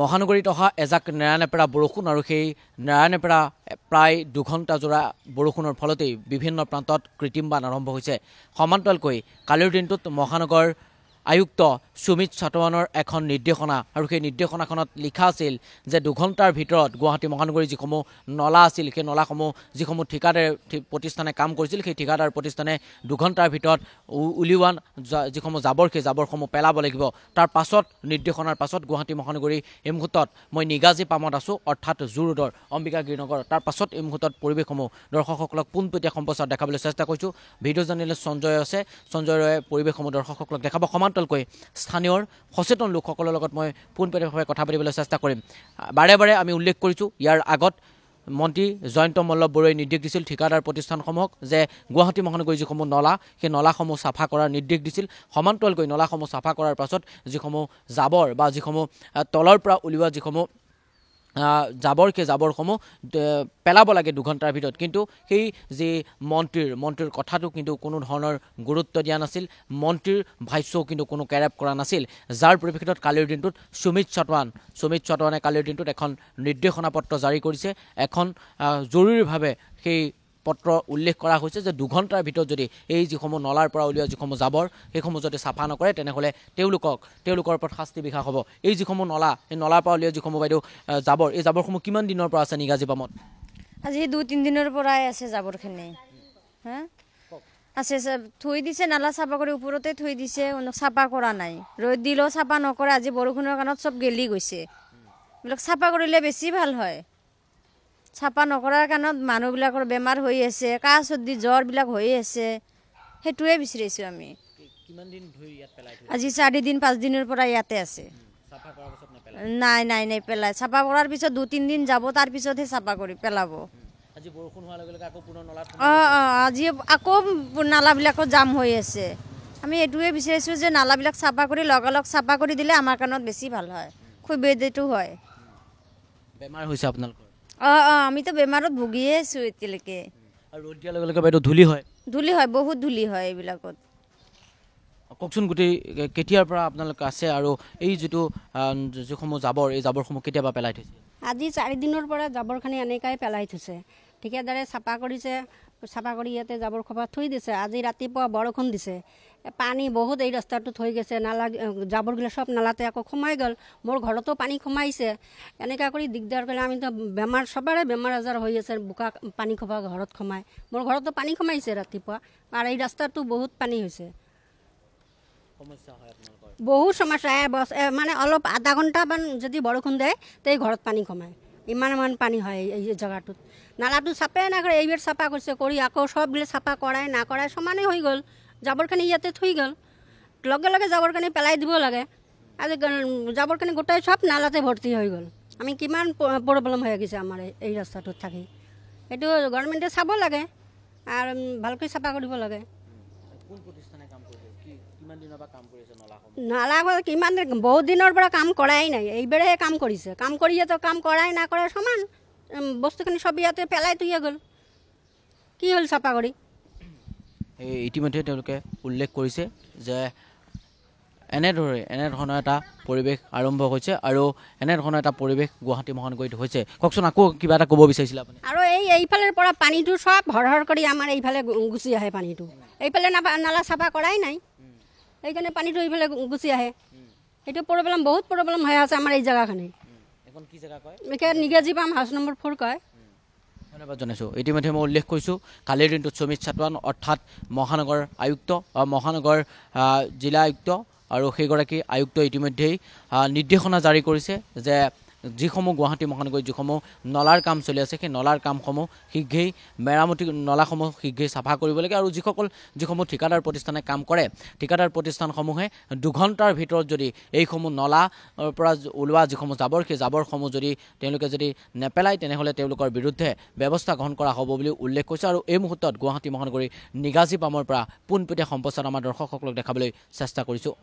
মহানগৰীত অহা এজাক নেৰানেপেৰা বৰষুণ আৰু সেই নেৰানেপেৰা প্ৰায় 2 ঘণ্টা জোৰা বৰষুণৰ ফলতেই বিভিন্ন প্ৰান্তত কৃত্ৰিম বান আৰম্ভ হৈছে। সমান্তৰালকৈ কালিৰ দিনটোত মহানগৰ আয়ুক্ত সুমিত চাটৱানৰ এখন নিৰ্দেশনা আৰু সেই নিৰ্দেশনাখনত লিখা আছিল যে 2 ঘণ্টাৰ ভিতৰত গুৱাহাটী মহানগৰীৰ যিসমূহ নলা আছিল সেই নলাসমূহ যিসমূহ ঠিকাদাৰ প্ৰতিষ্ঠানে কাম কৰিছিল সেই ঠিকাদাৰ প্ৰতিষ্ঠানে 2 ঘণ্টাৰ ভিতৰত উলিওৱান যিসমূহ জাবৰ সেই জাবৰসমূহ পেলাব লাগিব। তাৰ পাছত নিৰ্দেশনাৰ পাছত গুৱাহাটী মহানগৰী এই মুহূৰ্তত মই নিগাজী পামত আছোঁ, অৰ্থাৎ জু ৰোডৰ অম্বিকা গিৰিনগৰ। তাৰ পাছত এই মুহূৰ্তত পৰিৱেশসমূহ দৰ্শকসকলক পোনপটীয়া সম্প্ৰচাৰ দেখাবলৈ চেষ্টা কৰিছোঁ। ভিডিঅ' জাৰ্নেলিষ্ট সঞ্জয় আছে, সঞ্জয় ৰয়ে পৰিৱেশসমূহ দৰ্শকসকলক দেখাব। সমান্তৰালকৈ স্থানীয় সচেতন লোকসকলৰ লগত মই পোনপটীয়াভাৱে কথা পাতিবলৈ চেষ্টা কৰিম। বাৰে বাৰে আমি উল্লেখ কৰিছোঁ, ইয়াৰ আগত মন্ত্ৰী জয়ন্ত মল্ল বৰুৱাই নিৰ্দেশ দিছিল ঠিকাদাৰ প্ৰতিষ্ঠানসমূহক যে গুৱাহাটী মহানগৰীৰ যিসমূহ নলা সেই নলাসমূহ চাফা কৰাৰ নিৰ্দেশ দিছিল। সমান্তৰালকৈ নলাসমূহ চাফা কৰাৰ পাছত যিসমূহ জাবৰ বা যিসমূহ তলৰ পৰা উলিওৱা যিসমূহ জাবৰ সেই জাবৰসমূহ পেলাব লাগে 2 ঘণ্টাৰ ভিতৰত। কিন্তু সেই যি মন্ত্ৰীৰ কথাটো কিন্তু কোনো ধৰণৰ গুৰুত্ব দিয়া নাছিল। মন্ত্ৰীৰ ভাষ্যও কিন্তু কোনো কেৰেপ কৰা নাছিল, যাৰ পৰিপ্ৰেক্ষিতত কালিৰ দিনটোত সুমিত চাটৱানে কালিৰ দিনটোত এখন নিৰ্দেশনা পত্ৰ জাৰি কৰিছে। এখন জৰুৰীভাৱে সেই পত্ৰ উল্লেখ কৰা হৈছে যে 2 ঘণ্টাৰ ভিতৰত যদি এই যিসমূহ নলাৰ পৰা উলিওৱা যিসমূহ জাবৰ সেইসমূহ যদি চাফা নকৰে তেনেহ'লে তেওঁলোকৰ ওপৰত শাস্তি বিহা হ'ব। এই যিসমূহ নলা এই নলাৰ পৰা উলিওৱা যিসমূহ বাইদেউ জাবৰ এই জাবৰসমূহ কিমান দিনৰ পৰা আছে নিগাজী পামত? আজি 2-3 দিনৰ পৰাই আছে জাবৰখিনি। আছে থৈ দিছে, নালা চাফা কৰি ওপৰতে থৈ দিছে, চাফা কৰা নাই। ৰ'দ দিলেও চাফা নকৰে, আজি বৰষুণৰ কাৰণত চব গেলি গৈছে। এইবিলাক চাফা কৰিলে বেছি ভাল হয়। চাফা নকৰাৰ কাৰণত মানুহবিলাকৰ বেমাৰ হৈ আছে, কাহ চৰ্দি জ্বৰবিলাক হৈ আছে, সেইটোৱে বিচাৰিছোঁ আমি। আজি 4 দিন 5 দিনৰ পৰা ইয়াতে আছে। নাই নেপেলাই। চাফা কৰাৰ পিছত 2-3 দিন যাব, তাৰ পিছতহে চাফা কৰি পেলাব। আজি আকৌ নালাবিলাকত জাম হৈ আছে। আমি এইটোৱে বিচাৰিছোঁ যে নালাবিলাক চাফা কৰি লগালগ চাফা কৰি দিলে আমাৰ কাৰণত বেছি ভাল হয়, সুবিধাটো হয়। বেমাৰ হৈছে আপোনালোকৰ? আমিতো বেমাৰত ভুগিয়ে আছোঁ এতিয়ালৈকে। আৰু ৰ'দ দিয়াৰ লগে লগে বাইদেউ ধূলি হয়, বহুত ধূলি হয় এইবিলাকত। কওকচোন গোটেই কেতিয়াৰ পৰা আপোনালোকে আছে আৰু এই যিসমূহ জাবৰ এই জাবৰসমূহ কেতিয়াবা পেলাই থৈছে? আজি 4 দিনৰ পৰা জাবৰখিনি এনেকাই পেলাই থৈছে। ঠিকাদাৰে চাফা কৰিছে, চাফা কৰি ইয়াতে জাবৰ খোপা থৈ দিছে। আজি ৰাতিপুৱা বৰষুণ দিছে, পানী বহুত এই ৰাস্তাটোত হৈ গৈছে। নালা জাবৰগিলা চব নালাতে আকৌ সোমাই গ'ল। মোৰ ঘৰতো পানী সোমাইছে। এনেকুৱা কৰি দিগদাৰ কৰিলে আমিতো চবৰে বেমাৰ আজাৰ হৈ আছে। বোকা পানী খোপা ঘৰত সোমাই, মোৰ ঘৰতো পানী সোমাইছে ৰাতিপুৱা। আৰু এই ৰাস্তাটো বহুত পানী হৈছে, বহুত সমস্যা। মানে অলপ আধা ঘণ্টামান যদি বৰষুণ দিয়ে তেই ঘৰত পানী সোমায়। ইমান পানী হয় এই জেগাটোত। নালাটো চাফাই নকৰে, এইবাৰ চাফা কৰিছে, কৰি আকৌ সববিলাক চাফা কৰাই নকৰাই সমানেই হৈ গ'ল। জাবৰখিনি ইয়াতে থৈ গ'ল, লগে লগে জাবৰখিনি পেলাই দিব লাগে। আজি জাবৰখিনি গোটাই চব নালাতে ভৰ্তি হৈ গ'ল। আমি কিমান প্ৰব্লেম হৈ গৈছে আমাৰ এই ৰাস্তাটোত থাকি। এইটো গভৰ্ণমেণ্টে চাব লাগে আৰু ভালকৈ চাফা কৰিব লাগে। নালা কিমান বহুত দিনৰ পৰা কাম কৰাই নাই, এইবাৰহে কাম কৰিছে। কাম কৰিয়েতো কাম কৰাই নকৰাই সমান। বস্তুখিনি চব ইয়াতে পেলাই থৈ গ'ল, কি হ'ল চাফা কৰি? ইতিমধ্যে তেওঁলোকে উল্লেখ কৰিছে যে এনেধৰণৰ এটা পৰিৱেশ আৰম্ভ হৈছে আৰু এনেধৰণৰ এটা পৰিৱেশ গুৱাহাটী মহানগৰীত হৈছে। কওকচোন আকৌ কিবা এটা ক'ব বিচাৰিছিলে আপুনি? আৰু এইফালৰ পৰা পানীটো চব হৰ কৰি আমাৰ এইফালে গুচি আহে পানীটো। এইফালে নালা চাফা কৰাই নাই, সেইকাৰণে পানীটো এইফালে গুচি আহে। সেইটো প্ৰব্লেম, বহুত প্ৰব্লেম হৈ আছে আমাৰ এই জেগাখিনি। নিগাজী পাম হাউচ নম্বৰ 4 কয়। ধন্যবাদ জনাইছোঁ। ইতিমধ্যে মই উল্লেখ কৰিছোঁ কালিৰ দিনটোত সুমিত চাটৱান অৰ্থাৎ মহানগৰ আয়ুক্ত, মহানগৰ জিলা আয়ুক্ত আৰু সেইগৰাকী আয়ুক্ত ইতিমধ্যেই নিৰ্দেশনা জাৰি কৰিছে যে যিসমূহ গুৱাহাটী মহানগৰীত যিসমূহ নলাৰ কাম চলি আছে সেই নলাৰ কামসমূহ শীঘ্ৰেই মেৰামতি, নলাসমূহ শীঘ্ৰেই চাফা কৰিব লাগে। আৰু যিসমূহ ঠিকাদাৰ প্ৰতিষ্ঠানে কাম কৰে, ঠিকাদাৰ প্ৰতিষ্ঠানসমূহে 2 ঘণ্টাৰ ভিতৰত যদি এইসমূহ নলাৰ পৰা ওলোৱা যিসমূহ জাবৰ সেই জাবৰসমূহ তেওঁলোকে যদি নেপেলায় তেনেহ'লে তেওঁলোকৰ বিৰুদ্ধে ব্যৱস্থা গ্ৰহণ কৰা হ'ব বুলি উল্লেখ কৰিছে। আৰু এই মুহূৰ্তত গুৱাহাটী মহানগৰীৰ নিগাজী পামৰ পৰা পোনপটীয়া সম্প্ৰচাৰ আমাৰ দৰ্শকসকলক দেখাবলৈ চেষ্টা কৰিছোঁ।